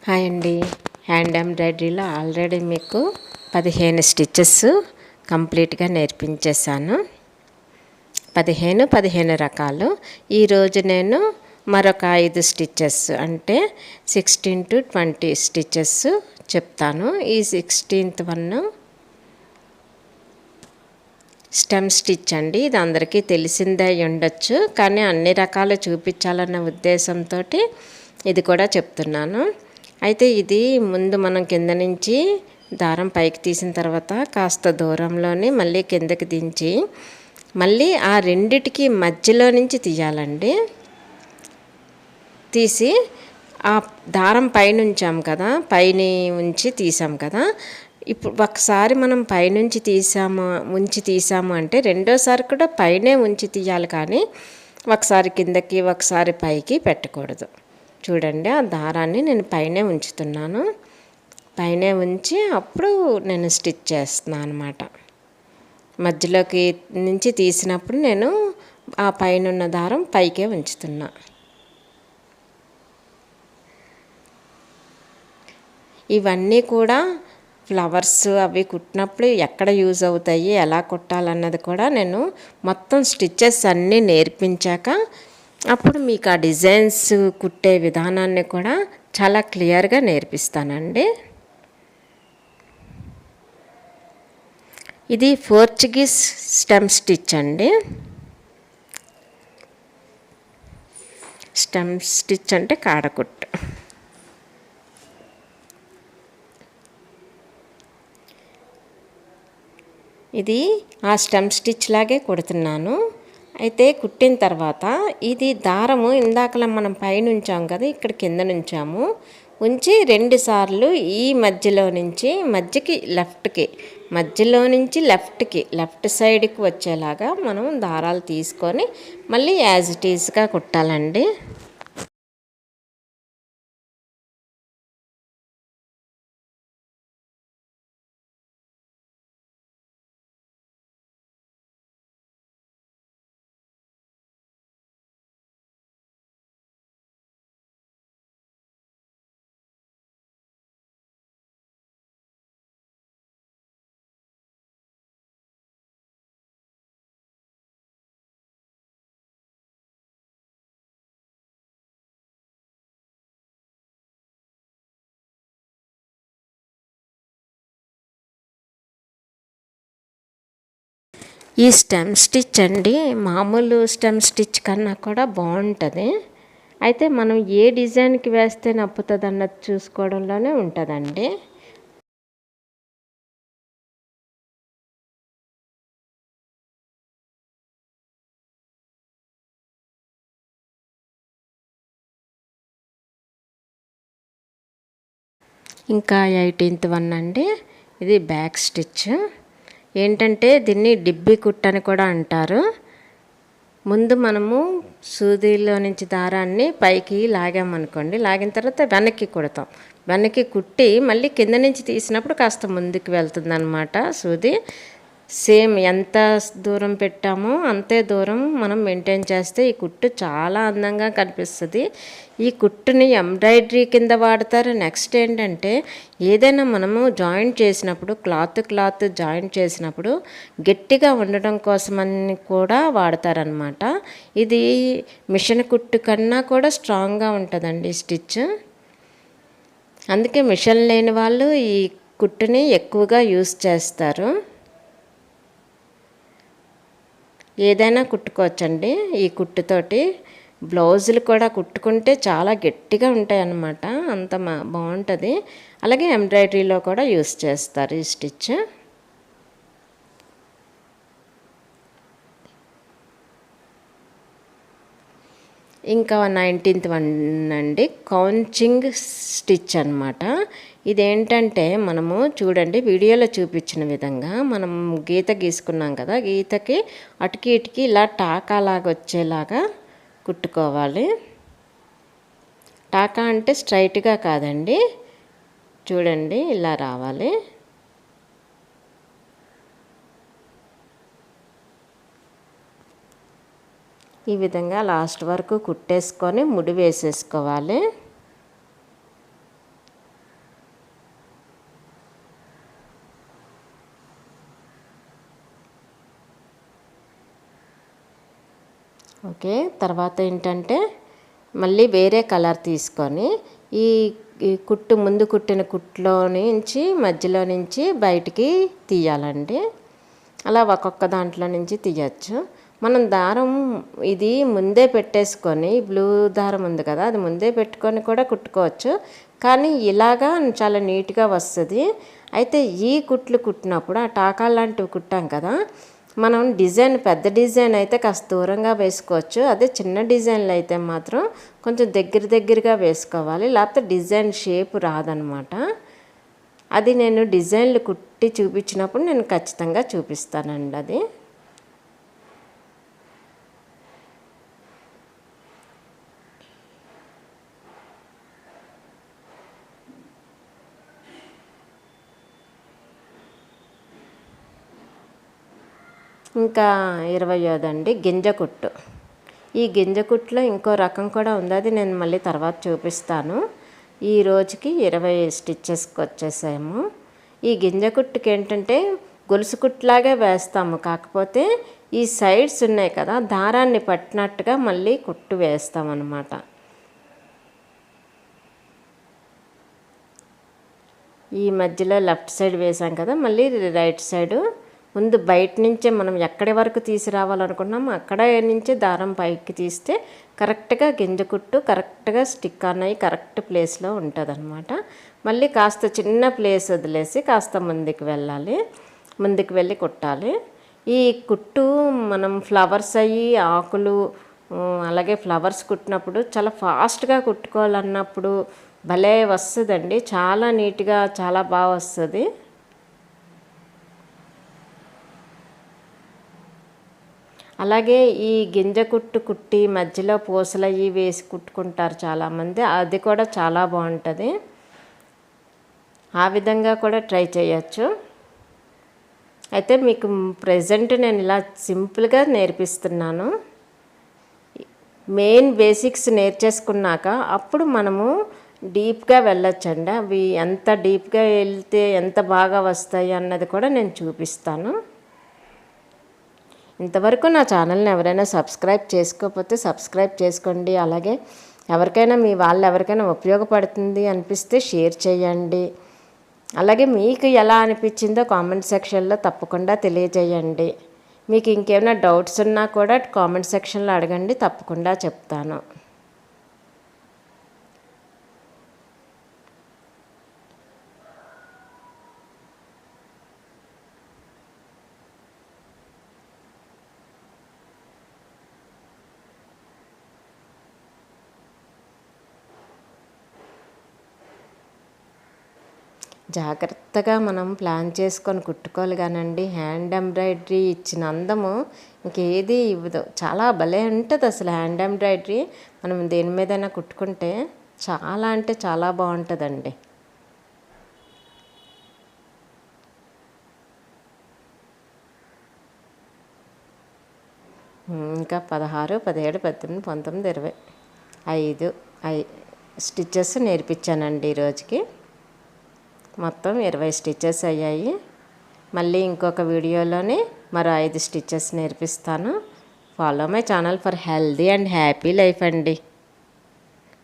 Hi అండి. Hand ఎంబ్రాయిడరీలో already మీకు 15 స్టిచెస్ కంప్లీట్గా నేర్పించేశాను. 15 రకాలు. ఈరోజు నేను మరొక 5 స్టిచెస్ అంటే 16 to 20 స్టిచెస్ చెప్తాను. ఈ 16th వన్ స్టెమ్ స్టిచ్ అండి. ఇది అందరికీ తెలిసిందే ఉండొచ్చు, కానీ అన్ని రకాలు చూపించాలన్న ఉద్దేశంతో ఇది కూడా చెప్తున్నాను. అయితే ఇది ముందు మనం కింద నుంచి దారం పైకి తీసిన తర్వాత కాస్త దూరంలోనే మళ్ళీ కిందకి దించి మళ్ళీ ఆ రెండిటికి మధ్యలో నుంచి తీయాలండి. తీసి ఆ దారం పైన ఉంచాం కదా, పైన ఉంచి తీసాం కదా, ఇప్పుడు ఒకసారి మనం పైనుంచి తీసాము అంటే రెండోసారి కూడా పైనే ఉంచి తీయాలి, కానీ ఒకసారి కిందకి ఒకసారి పైకి పెట్టకూడదు. చూడండి, ఆ దారాన్ని నేను పైనే ఉంచుతున్నాను. పైనే ఉంచి అప్పుడు నేను స్టిచ్ చేస్తున్నాను అనమాట. మధ్యలోకి నుంచి తీసినప్పుడు నేను ఆ పైన ఉన్న దారం పైకే ఉంచుతున్నా. ఇవన్నీ కూడా ఫ్లవర్స్ అవి కుట్టినప్పుడు ఎక్కడ యూజ్ అవుతాయి, ఎలా కుట్టాలన్నది కూడా నేను మొత్తం స్టిచ్చెస్ అన్నీ నేర్పించాక అప్పుడు మీకు ఆ డిజైన్స్ కుట్టే విధానాన్ని కూడా చాలా క్లియర్గా నేర్పిస్తానండి. ఇది పోర్చుగీస్ స్టెమ్ స్టిచ్ అండి. స్టెమ్ స్టిచ్ అంటే కాడకుట్టు. ఇది ఆ స్టెమ్ స్టిచ్ లాగే కుడుతున్నాను. అయితే కుట్టిన తర్వాత ఇది దారము ఇందాకలా మనం పైన ఉంచాము కదా, ఇక్కడ కింద ఉంచాము. ఉంచి 2 సార్లు ఈ మధ్యలో నుంచి మధ్యలో నుంచి లెఫ్ట్ సైడ్కి వచ్చేలాగా మనం దారాలు తీసుకొని మళ్ళీ యాజ్ ఇట్ ఈజ్గా కుట్టాలండి. ఈ స్టెమ్ స్టిచ్ అండి మామూలు స్టెమ్ స్టిచ్ కన్నా కూడా బాగుంటుంది. అయితే మనం ఏ డిజైన్కి వేస్తే నప్పుతుంది అన్నది చూసుకోవడంలోనే ఉంటుందండి. ఇంకా 18th వన్ అండి. ఇది బ్యాక్ స్టిచ్. ఏంటంటే దీన్ని డిబ్బి కుట్టు అని కూడా అంటారు. ముందు మనము సూదిలో నుంచి దారాన్ని పైకి లాగామనుకోండి, లాగిన తర్వాత వెనక్కి కుడతాం. వెనక్కి కుట్టి మళ్ళీ కింద నుంచి తీసినప్పుడు కాస్త ముందుకు వెళ్తుంది అన్నమాట సూది. సేమ్ ఎంత దూరం పెట్టామో అంతే దూరం మనం మెయింటైన్ చేస్తే ఈ కుట్టు చాలా అందంగా కనిపిస్తుంది. ఈ కుట్టుని ఎంబ్రాయిడరీ కింద వాడతారు. నెక్స్ట్ ఏంటంటే ఏదైనా మనము జాయింట్ చేసినప్పుడు క్లాత్ జాయింట్ చేసినప్పుడు గట్టిగా ఉండడం కోసమని కూడా వాడతారనమాట. ఇది మిషన్ కుట్టు కన్నా కూడా స్ట్రాంగ్గా ఉంటుందండి స్టిచ్. అందుకే మిషన్ లేని వాళ్ళు ఈ కుట్టుని ఎక్కువగా యూస్ చేస్తారు. ఏదైనా కుట్టుకోవచ్చండి ఈ కుట్టుతోటి. బ్లౌజులు కూడా కుట్టుకుంటే చాలా గట్టిగా ఉంటాయి అన్నమాట, అంత బాగుంటుంది. అలాగే ఎంబ్రాయిడరీలో కూడా యూస్ చేస్తారు ఈ స్టిచ్. ఇంకా 19th వన్ అండి, కౌంచింగ్ స్టిచ్ అనమాట. ఇదేంటంటే మనము చూడండి వీడియోలో చూపించిన విధంగా మనం గీత గీసుకున్నాం కదా, గీతకి అటుకి ఇటుకి ఇలా టాకాలాగా వచ్చేలాగా కుట్టుకోవాలి. టాకా అంటే స్ట్రైట్గా కాదండి, చూడండి ఇలా రావాలి. ఈ విధంగా లాస్ట్ వరకు కుట్టేసుకొని ముడి వేసేసుకోవాలి. ఓకే, తర్వాత ఏంటంటే మళ్ళీ వేరే కలర్ తీసుకొని ఈ కుట్టు ముందు కుట్టిన కుట్టులో నుంచి మధ్యలో నుంచి బయటికి తీయాలండి. అలా ఒక్కొక్క దాంట్లో నుంచి తీయచ్చు. మనం దారం ఇది ముందే పెట్టేసుకొని బ్లూ దారం ఉంది కదా, అది ముందే పెట్టుకొని కూడా కుట్టుకోవచ్చు. కానీ ఇలాగా చాలా నీట్గా వస్తుంది. అయితే ఈ కుట్లు కుట్టినప్పుడు ఆ టాకాలు లాంటివి కుట్టాం కదా, మనం డిజైన్ పెద్ద డిజైన్ అయితే కాస్త దూరంగా వేసుకోవచ్చు. అదే చిన్న డిజైన్లు అయితే మాత్రం కొంచెం దగ్గరగా వేసుకోవాలి, లేకపోతే డిజైన్ షేప్ రాదనమాట. అది నేను డిజైన్లు కుట్టి చూపించినప్పుడు నేను ఖచ్చితంగా చూపిస్తానండి. అది ఇంకా 25 అండి గింజ కుట్టు. ఈ గింజ కుట్టులో ఇంకో రకం కూడా ఉంది, అది నేను మళ్ళీ తర్వాత చూపిస్తాను. ఈ రోజుకి 20 స్టిచ్చెస్కి వచ్చేసాము. ఈ గింజ కుట్టుకి ఏంటంటే గొలుసు కుట్టులాగే వేస్తాము, కాకపోతే ఈ సైడ్స్ ఉన్నాయి కదా, దారాన్ని పట్టినట్టుగా మళ్ళీ కుట్టు వేస్తామన్నమాట. ఈ మధ్యలో లెఫ్ట్ సైడ్ వేసాం కదా, మళ్ళీ రైట్ సైడు ముందు బయట నుంచే మనం ఎక్కడి వరకు తీసుకురావాలనుకున్నామో అక్కడ నుంచే దారం పైకి తీస్తే కరెక్ట్గా గింజ కుట్టు కరెక్ట్గా స్టిక్ అన్నవి కరెక్ట్ ప్లేస్లో ఉంటుంది అనమాట. మళ్ళీ కాస్త చిన్న ప్లేస్ వదిలేసి కాస్త ముందుకు వెళ్ళాలి, ముందుకు వెళ్ళి కుట్టాలి. ఈ కుట్టు మనం ఫ్లవర్స్ అయ్యి ఆకులు అలాగే ఫ్లవర్స్ కుట్టినప్పుడు చాలా ఫాస్ట్గా కుట్టుకోవాలన్నప్పుడు భలే వస్తుందండి, చాలా నీట్గా చాలా బాగా వస్తుంది. అలాగే ఈ గింజ కుట్టు కుట్టి మధ్యలో పూసలు అవి వేసి కుట్టుకుంటారు చాలామంది, అది కూడా చాలా బాగుంటుంది. ఆ విధంగా కూడా ట్రై చేయొచ్చు. అయితే మీకు ప్రెజెంట్ నేను ఇలా సింపుల్గా నేర్పిస్తున్నాను. మెయిన్ బేసిక్స్ నేర్చేసుకున్నాక అప్పుడు మనము డీప్గా వెళ్ళొచ్చండి. అవి ఎంత డీప్గా వెళ్తే ఎంత బాగా వస్తాయి అన్నది కూడా నేను చూపిస్తాను. ఇంతవరకు నా ఛానల్ని ఎవరైనా సబ్స్క్రైబ్ చేసుకోకపోతే సబ్స్క్రైబ్ చేసుకోండి. అలాగే ఎవరికైనా మీ వాళ్ళు ఎవరికైనా ఉపయోగపడుతుంది అనిపిస్తే షేర్ చేయండి. అలాగే మీకు ఎలా అనిపించిందో కామెంట్ సెక్షన్లో తప్పకుండా తెలియజేయండి. మీకు ఇంకేమైనా డౌట్స్ ఉన్నా కూడా కామెంట్ సెక్షన్లో అడగండి, తప్పకుండా చెప్తాను. జాగ్రత్తగా మనం ప్లాన్ చేసుకొని కుట్టుకోవాలి కానండి, హ్యాండ్ ఎంబ్రాయిడరీ ఇచ్చిన అందము ఇంకేది ఇవ్వదు. చాలా భలే ఉంటుంది అసలు హ్యాండ్ ఎంబ్రాయిడరీ మనం దేని మీదైనా కుట్టుకుంటే చాలా అంటే చాలా బాగుంటుందండి. ఇంకా 16, 17, 18, 19, 20 5 స్టిచ్చెస్ నేర్పించానండి ఈరోజుకి. మొత్తం 20 స్టిచ్చెస్ అయ్యాయి. మళ్ళీ ఇంకొక వీడియోలోనే మరో 5 స్టిచ్చెస్ నేర్పిస్తాను. Follow my channel for healthy and happy life అండి.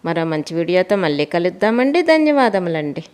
మరో మంచి వీడియోతో మళ్ళీ కలుద్దామండి. ధన్యవాదములండి.